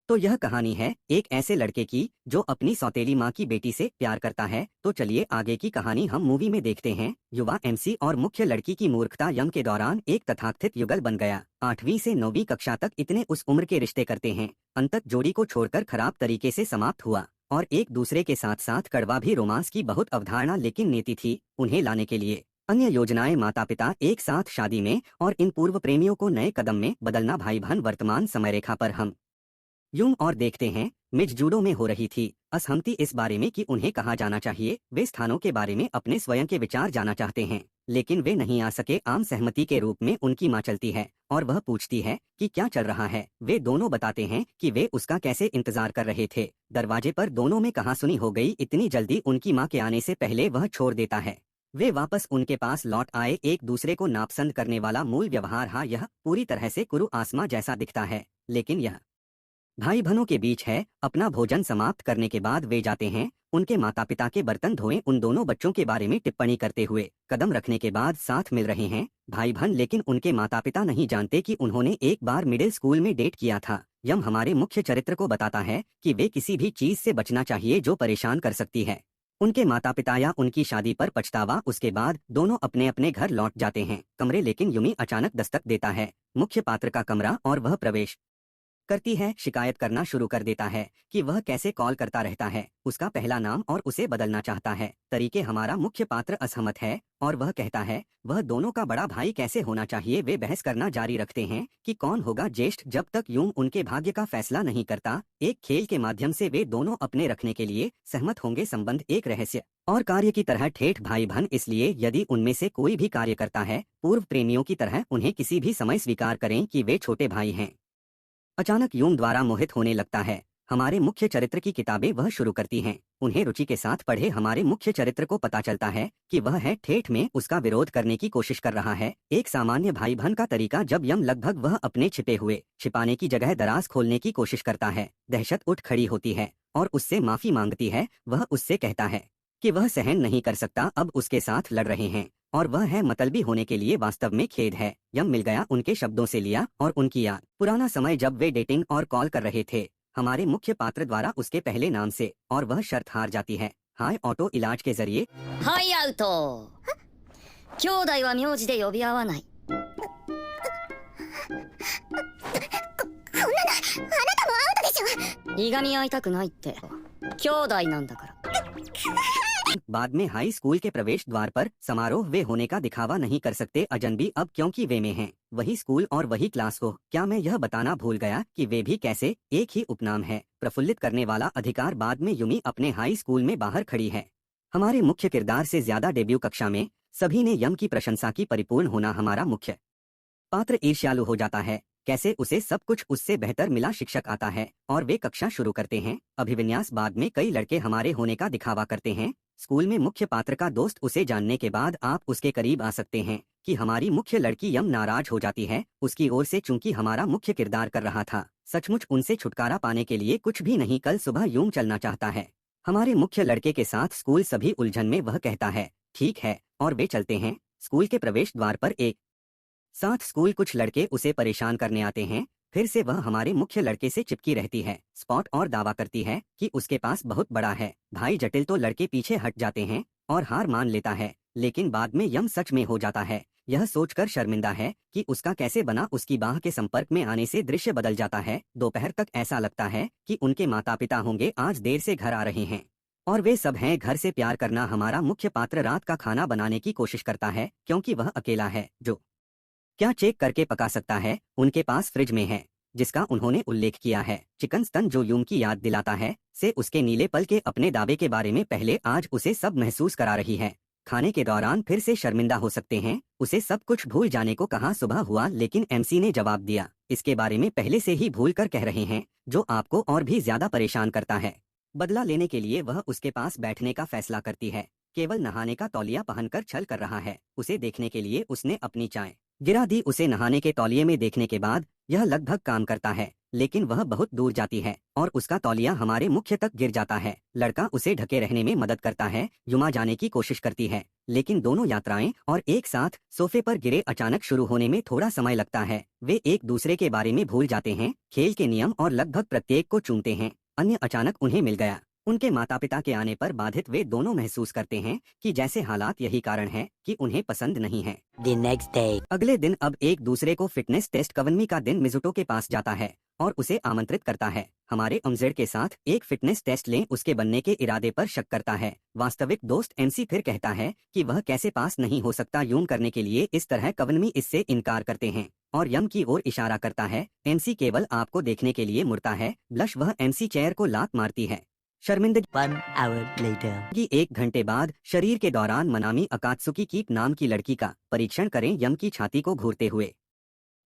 तो यह कहानी है एक ऐसे लड़के की जो अपनी सौतेली माँ की बेटी से प्यार करता है। तो चलिए आगे की कहानी हम मूवी में देखते हैं। युवा एमसी और मुख्य लड़की की मूर्खता यम के दौरान एक तथाकथित युगल बन गया। 8वीं से 9वीं कक्षा तक इतने उस उम्र के रिश्ते करते हैं। अंतत जोड़ी को छोड़कर खराब तरीके से समाप्त हुआ और एक दूसरे के साथ साथ कड़वा भी रोमांस की बहुत अवधारणा लेकिन नीति थी उन्हें लाने के लिए अन्य योजनाएं, माता पिता एक साथ शादी में और इन पूर्व प्रेमियों को नए कदम में बदलना। भाई बहन वर्तमान समय रेखा पर हम यूं और देखते हैं मिज जूडो में हो रही थी असहमति इस बारे में कि उन्हें कहा जाना चाहिए। वे स्थानों के बारे में अपने स्वयं के विचार जाना चाहते हैं लेकिन वे नहीं आ सके। आम सहमति के रूप में उनकी माँ चलती है और वह पूछती है कि क्या चल रहा है। वे दोनों बताते हैं कि वे उसका कैसे इंतजार कर रहे थे। दरवाजे पर दोनों में कहासुनी हो गई। इतनी जल्दी उनकी माँ के आने से पहले वह छोड़ देता है। वे वापस उनके पास लौट आए। एक दूसरे को नापसंद करने वाला मूल व्यवहार। हाँ, यह पूरी तरह से कुरु आसमां जैसा दिखता है लेकिन यह भाई बहनों के बीच है। अपना भोजन समाप्त करने के बाद वे जाते हैं उनके माता पिता के बर्तन धोएं। उन दोनों बच्चों के बारे में टिप्पणी करते हुए कदम रखने के बाद साथ मिल रहे हैं भाई बहन, लेकिन उनके माता पिता नहीं जानते कि उन्होंने एक बार मिडिल स्कूल में डेट किया था। यम हमारे मुख्य चरित्र को बताता है कि वे किसी भी चीज से बचना चाहिए जो परेशान कर सकती है उनके माता पिता या उनकी शादी पर पछतावा। उसके बाद दोनों अपने अपने घर लौट जाते हैं कमरे, लेकिन युमी अचानक दस्तक देता है। मुख्य पात्र का कमरा और वह प्रवेश करती है। शिकायत करना शुरू कर देता है कि वह कैसे कॉल करता रहता है, उसका पहला नाम, और उसे बदलना चाहता है तरीके। हमारा मुख्य पात्र असहमत है और वह कहता है वह दोनों का बड़ा भाई कैसे होना चाहिए। वे बहस करना जारी रखते हैं कि कौन होगा ज्येष्ठ जब तक यूं उनके भाग्य का फैसला नहीं करता। एक खेल के माध्यम से वे दोनों अपने रखने के लिए सहमत होंगे। संबंध एक रहस्य और कार्य की तरह ठेठ भाई बहन, इसलिए यदि उनमें से कोई भी कार्य करता है पूर्व प्रेमियों की तरह उन्हें किसी भी समय स्वीकार करें कि वे छोटे भाई हैं। अचानक यूम द्वारा मोहित होने लगता है। हमारे मुख्य चरित्र की किताबें वह शुरू करती हैं। उन्हें रुचि के साथ पढ़े हमारे मुख्य चरित्र को पता चलता है कि वह है ठेठ में उसका विरोध करने की कोशिश कर रहा है। एक सामान्य भाई बहन का तरीका। जब यम लगभग वह अपने छिपाने की जगह दराज खोलने की कोशिश करता है, दहशत उठ खड़ी होती है और उससे माफी मांगती है। वह उससे कहता है कि वह सहन नहीं कर सकता अब उसके साथ लड़ रहे हैं और वह है मतलबी होने के लिए वास्तव में खेद है। यम मिल गया उनके शब्दों से लिया और उनकी याद। पुराना समय जब वे डेटिंग और कॉल कर रहे थे हमारे मुख्य पात्र द्वारा उसके पहले नाम से, और वह शर्त हार जाती है। हाय ऑटो इलाज के जरिए। はいアウト。兄弟は名字で呼び合わない。いがみ合いたくないって。兄弟なんだから。 बाद में हाई स्कूल के प्रवेश द्वार पर समारोह। वे होने का दिखावा नहीं कर सकते अजनबी अब क्योंकि वे में हैं वही स्कूल और वही क्लास को। क्या मैं यह बताना भूल गया कि वे भी कैसे एक ही उपनाम है। प्रफुल्लित करने वाला अधिकार। बाद में युमी अपने हाई स्कूल में बाहर खड़ी है हमारे मुख्य किरदार से ज्यादा। डेब्यू कक्षा में सभी ने यम की प्रशंसा की। परिपूर्ण होना। हमारा मुख्य पात्र ईर्ष्यालु हो जाता है। कैसे उसे सब कुछ उससे बेहतर मिला। शिक्षक आता है और वे कक्षा शुरू करते हैं। अभिविन्यास। बाद में कई लड़के हमारे होने का दिखावा करते हैं। स्कूल में मुख्य पात्र का दोस्त। उसे जानने के बाद आप उसके करीब आ सकते हैं कि हमारी मुख्य लड़की यम नाराज हो जाती है उसकी ओर से चूंकि हमारा मुख्य किरदार कर रहा था सचमुच उनसे छुटकारा पाने के लिए कुछ भी नहीं। कल सुबह यूं चलना चाहता है हमारे मुख्य लड़के के साथ स्कूल। सभी उलझन में वह कहता है ठीक है और वे चलते हैं स्कूल के प्रवेश द्वार पर एक साथ। स्कूल कुछ लड़के उसे परेशान करने आते हैं। फिर से वह हमारे मुख्य लड़के से चिपकी रहती है स्पॉट और दावा करती है कि उसके पास बहुत बड़ा है भाई जटिल। तो लड़के पीछे हट जाते हैं और हार मान लेता है लेकिन बाद में यम सच में हो जाता है। यह सोचकर शर्मिंदा है कि उसका कैसे बना। उसकी बाह के संपर्क में आने से दृश्य बदल जाता है। दोपहर तक ऐसा लगता है कि उनके माता पिता होंगे। आज देर से घर आ रहे हैं और वे सब हैं। घर से प्यार करना। हमारा मुख्य पात्र रात का खाना बनाने की कोशिश करता है क्योंकि वह अकेला है जो क्या चेक करके पका सकता है। उनके पास फ्रिज में है जिसका उन्होंने उल्लेख किया है चिकन स्तन जो यूम की याद दिलाता है से उसके नीले पल के अपने दावे के बारे में। पहले आज उसे सब महसूस करा रही है। खाने के दौरान फिर से शर्मिंदा हो सकते हैं। उसे सब कुछ भूल जाने को कहा। सुबह हुआ लेकिन एमसी ने जवाब दिया इसके बारे में पहले से ही भूल कर कह रहे हैं जो आपको और भी ज्यादा परेशान करता है। बदला लेने के लिए वह उसके पास बैठने का फैसला करती है। केवल नहाने का तौलिया पहनकर छल कर रहा है। उसे देखने के लिए उसने अपनी चाय गिरा दी। उसे नहाने के तौलिए में देखने के बाद यह लगभग काम करता है। लेकिन वह बहुत दूर जाती है और उसका तौलिया हमारे मुख्य तक गिर जाता है। लड़का उसे ढके रहने में मदद करता है। युमा जाने की कोशिश करती है, लेकिन दोनों यात्राएं और एक साथ सोफे पर गिरे अचानक शुरू होने में थोड़ा समय लगता है। वे एक दूसरे के बारे में भूल जाते हैं, खेल के नियम और लगभग प्रत्येक को चूमते हैं। अन्य अचानक उन्हें मिल गया। उनके माता पिता के आने पर बाधित वे दोनों महसूस करते हैं कि जैसे हालात यही कारण है कि उन्हें पसंद नहीं है। The next day. अगले दिन अब एक दूसरे को फिटनेस टेस्ट कवनमी का दिन मिजुटो के पास जाता है और उसे आमंत्रित करता है। हमारे अमजेड के साथ एक फिटनेस टेस्ट लें, उसके बनने के इरादे पर शक करता है। वास्तविक दोस्त एमसी फिर कहता है कि वह कैसे पास नहीं हो सकता यूं करने के लिए इस तरह कवनमी इससे इनकार करते हैं और यम की ओर इशारा करता है। एमसी केवल आपको देखने के लिए मुड़ता है। ब्लश वह एमसी चेयर को लात मारती है। शर्मिंदगी 1 hour later. की 1 घंटे बाद शरीर के दौरान मनामी अकात्सुकी कीप नाम की लड़की का परीक्षण करें। यम की छाती को घूरते हुए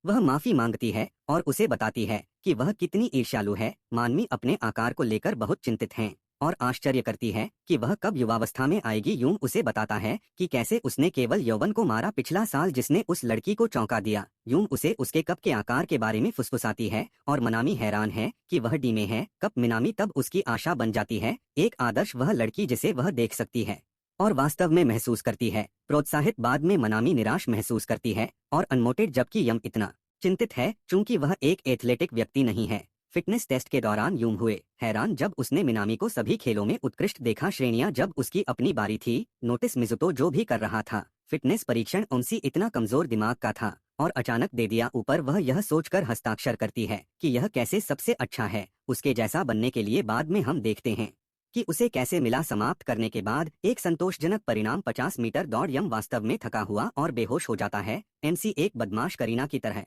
वह माफी मांगती है और उसे बताती है कि वह कितनी ईर्ष्यालु है। मानवी अपने आकार को लेकर बहुत चिंतित हैं और आश्चर्य करती है कि वह कब युवावस्था में आएगी। यूं उसे बताता है कि कैसे उसने केवल यौवन को मारा पिछला साल जिसने उस लड़की को चौंका दिया। यूं उसे उसके कप के आकार के बारे में फुसफुसाती है और मनामी हैरान है कि वह डी में है। कप मिनामी तब उसकी आशा बन जाती है, एक आदर्श वह लड़की जिसे वह देख सकती है और वास्तव में महसूस करती है। प्रोत्साहित बाद में मनामी निराश महसूस करती है और अनमोटेड, जबकि यम इतना चिंतित है चूंकि वह एक एथलेटिक व्यक्ति नहीं है। फिटनेस टेस्ट के दौरान यूं हुए हैरान जब उसने मिनामी को सभी खेलों में उत्कृष्ट देखा। श्रेणियां जब उसकी अपनी बारी थी। नोटिस मिजुतो जो भी कर रहा था। फिटनेस परीक्षण उनसी इतना कमजोर दिमाग का था और अचानक दे दिया। ऊपर वह यह सोचकर हस्ताक्षर करती है कि यह कैसे सबसे अच्छा है उसके जैसा बनने के लिए। बाद में हम देखते हैं कि उसे कैसे मिला। समाप्त करने के बाद एक संतोषजनक परिणाम 50 मीटर दौड़। यम वास्तव में थका हुआ और बेहोश हो जाता है। एमसी एक बदमाश करीना की तरह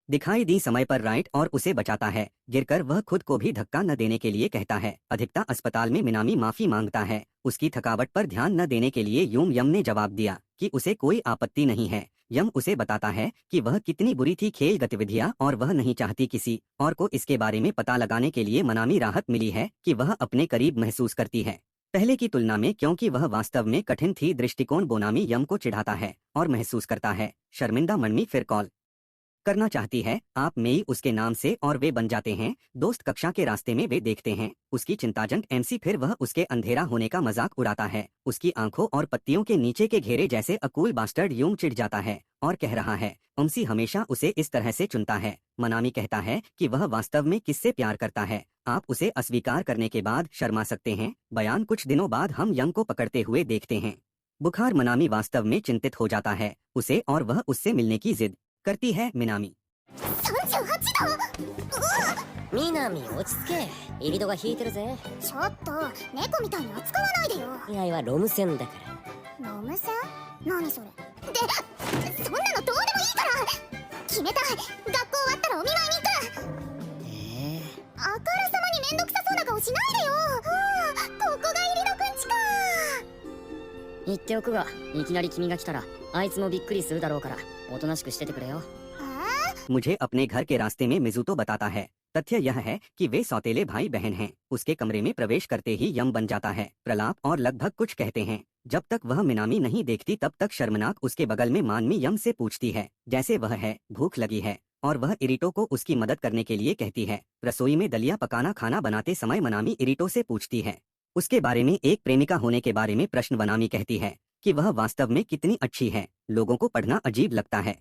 दिखाई दी समय पर राइट और उसे बचाता है। गिरकर वह खुद को भी धक्का न देने के लिए कहता है। अधिकता अस्पताल में मिनामी माफी मांगता है उसकी थकावट पर ध्यान न देने के लिए। यम ने जवाब दिया कि उसे कोई आपत्ति नहीं है। यम उसे बताता है कि वह कितनी बुरी थी खेल गतिविधियां और वह नहीं चाहती किसी और को इसके बारे में पता लगाने के लिए। मनामी राहत मिली है कि वह अपने करीब महसूस करती है पहले की तुलना में, क्योंकि वह वास्तव में कठिन थी। दृष्टिकोण बोनामी यम को चिढ़ाता है और महसूस करता है शर्मिंदा। मनमी फिर कॉल करना चाहती है आप मेई उसके नाम से और वे बन जाते हैं दोस्त। कक्षा के रास्ते में वे देखते हैं उसकी चिंताजनक एमसी। फिर वह उसके अंधेरा होने का मजाक उड़ाता है। उसकी आंखों और पत्तियों के नीचे के घेरे जैसे अकूल बास्टर्ड। यूं चिढ़ जाता है और कह रहा है एमसी हमेशा उसे इस तरह से चुनता है। मनामी कहता है कि वह वास्तव में किससे प्यार करता है। आप उसे अस्वीकार करने के बाद शर्मा सकते हैं। बयान कुछ दिनों बाद हम यंग को पकड़ते हुए देखते हैं। बुखार मनामी वास्तव में चिंतित हो जाता है उसे और वह उससे मिलने की जिद करती है। मिनामी 南落ち着け。イリドが引いてるぜ。ちょっと猫みたいに扱わないでよ。以外はロム線だから。ロム線？何それ？で、そんなのどうでもいいから。決めた。学校終わったらお見舞いに行く。あからさまにめんどくさそうな顔しないでよ。ここがイリドくんちか。言っておくが、いきなり君が来たらあいつもびっくりするだろうからおとなしくしててくれよ。मुझे अपने घर के रास्ते में मिजुतो बताता है। तथ्य यह है कि वे सौतेले भाई बहन हैं। उसके कमरे में प्रवेश करते ही यम बन जाता है। प्रलाप और लगभग कुछ कहते हैं। जब तक वह मिनामी नहीं देखती तब तक शर्मनाक उसके बगल में मानमी यम से पूछती है जैसे वह है भूख लगी है और वह इरिटो को उसकी मदद करने के लिए कहती है। रसोई में दलिया पकाना खाना बनाते समय मनामी इरिटो से पूछती है उसके बारे में। एक प्रेमिका होने के बारे में प्रश्न। मनामी कहती है कि वह वास्तव में कितनी अच्छी है। लोगों को पढ़ना अजीब लगता है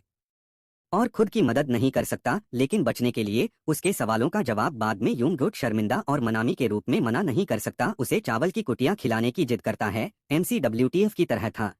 और खुद की मदद नहीं कर सकता, लेकिन बचने के लिए उसके सवालों का जवाब बाद में यूं गुट शर्मिंदा और मनामी के रूप में मना नहीं कर सकता। उसे चावल की कुटियां खिलाने की जिद करता है। एमसी WTF की तरह था।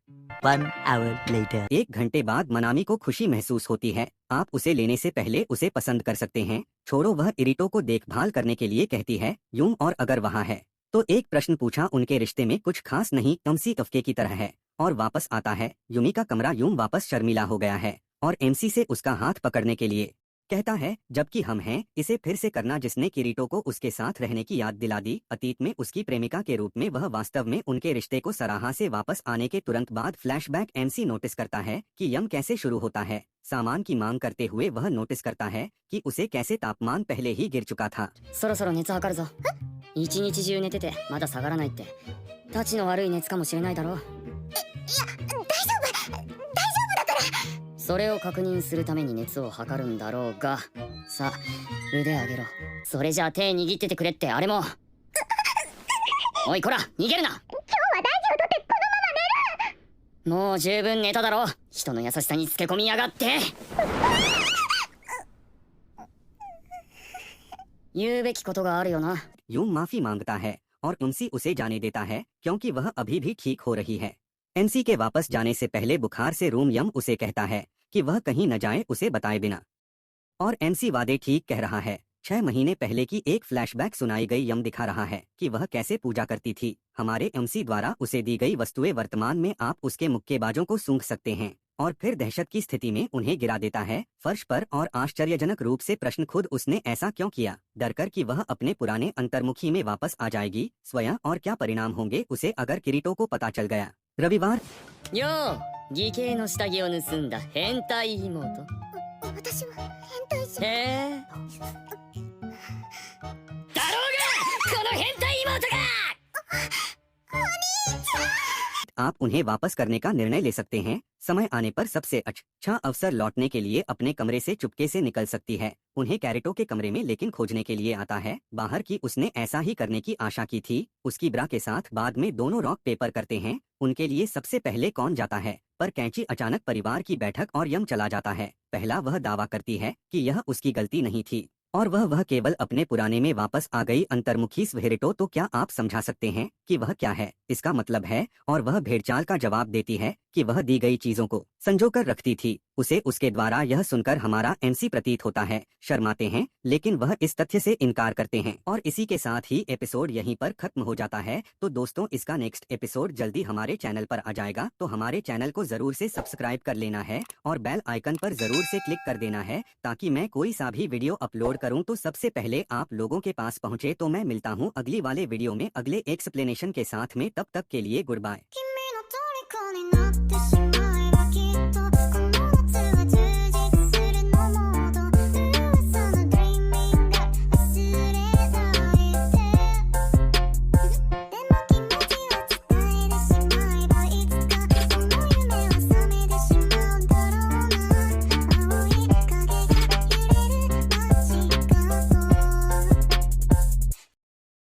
1 hour later. 1 घंटे बाद मनामी को खुशी महसूस होती है। आप उसे लेने से पहले उसे पसंद कर सकते हैं। छोड़ो, वह इरिटो को देखभाल करने के लिए कहती है। यूं और अगर वहाँ है तो एक प्रश्न पूछा। उनके रिश्ते में कुछ खास नहीं, कमसी कफके की तरह है। और वापस आता है। युमी का कमरा यूं वापस शर्मिला हो गया है और एमसी से उसका हाथ पकड़ने के लिए कहता है जबकि हम हैं इसे फिर से करना, जिसने किरीटो को उसके साथ रहने की याद दिला दी। अतीत में उसकी प्रेमिका के रूप में वह वास्तव में उनके रिश्ते को सराहा। से वापस आने के तुरंत बाद फ्लैशबैक। एमसी नोटिस करता है कि यम कैसे शुरू होता है। सामान की मांग करते हुए वह नोटिस करता है कि उसे कैसे तापमान पहले ही गिर चुका था। そろそろ熱測るぞ。一日中寝ててまだ下がらないって、たちの悪い熱かもしれないだろう。それを確認するために熱を測るんだろうが、さあ腕上げろ。それじゃあ手握っててくれってあれも。おいこら逃げるな。今日は大事をとってこもう十分寝ただろ。人の優しさにつけ込みやがって。言うべきことがあるよな。यूं माफी मांगता है और एमसी उसे जाने देता है क्योंकि वह अभी भी ठीक हो रही है। एमसी के वापस जाने से पहले बुखार से रूम यम उसे कहता है कि वह कहीं न जाए उसे बताए बिना, और एमसी वादे ठीक कह रहा है। 6 महीने पहले की एक फ्लैशबैक सुनाई गई यम दिखा रहा है कि वह कैसे पूजा करती थी। हमारे एमसी द्वारा उसे दी गई वस्तुएं वर्तमान में आप उसके मुक्केबाजों को सूंघ सकते हैं और फिर दहशत की स्थिति में उन्हें गिरा देता है फर्श पर, और आश्चर्यजनक रूप से प्रश्न खुद उसने ऐसा क्यों किया, डरकर कि वह अपने पुराने अंतर्मुखी में वापस आ जाएगी स्वयं, और क्या परिणाम होंगे उसे अगर किरीटो को पता चल गया। रविवार। よう義兄の下着を盗んだ変態妹。私は変態じゃ。へえ。だろうがこの変態妹が。 आप उन्हें वापस करने का निर्णय ले सकते हैं। समय आने पर सबसे अच्छा अवसर लौटने के लिए अपने कमरे से चुपके से निकल सकती है। उन्हें कैरेटो के कमरे में लेकिन खोजने के लिए आता है बाहर की। उसने ऐसा ही करने की आशा की थी उसकी ब्रा के साथ। बाद में दोनों रॉक पेपर करते हैं उनके लिए सबसे पहले कौन जाता है, पर कैंची अचानक परिवार की बैठक और यम चला जाता है। पहला वह दावा करती है कि यह उसकी गलती नहीं थी और वह केवल अपने पुराने में वापस आ गई अंतर्मुखी स्वेरेटो। तो क्या आप समझा सकते हैं कि वह क्या है, इसका मतलब है? और वह भेड़चाल का जवाब देती है कि वह दी गई चीजों को संजोकर रखती थी। उसे उसके द्वारा यह सुनकर हमारा एमसी प्रतीत होता है शर्माते हैं, लेकिन वह इस तथ्य से इनकार करते हैं। और इसी के साथ ही एपिसोड यहीं पर खत्म हो जाता है। तो दोस्तों इसका नेक्स्ट एपिसोड जल्दी हमारे चैनल पर आ जाएगा, तो हमारे चैनल को जरूर से सब्सक्राइब कर लेना है और बेल आइकन पर जरूर से क्लिक कर देना है ताकि मैं कोई सा भी वीडियो अपलोड करूं तो सबसे पहले आप लोगों के पास पहुंचे। तो मैं मिलता हूं अगली वाले वीडियो में अगले एक्सप्लेनेशन के साथ में, तब तक के लिए गुड बाय।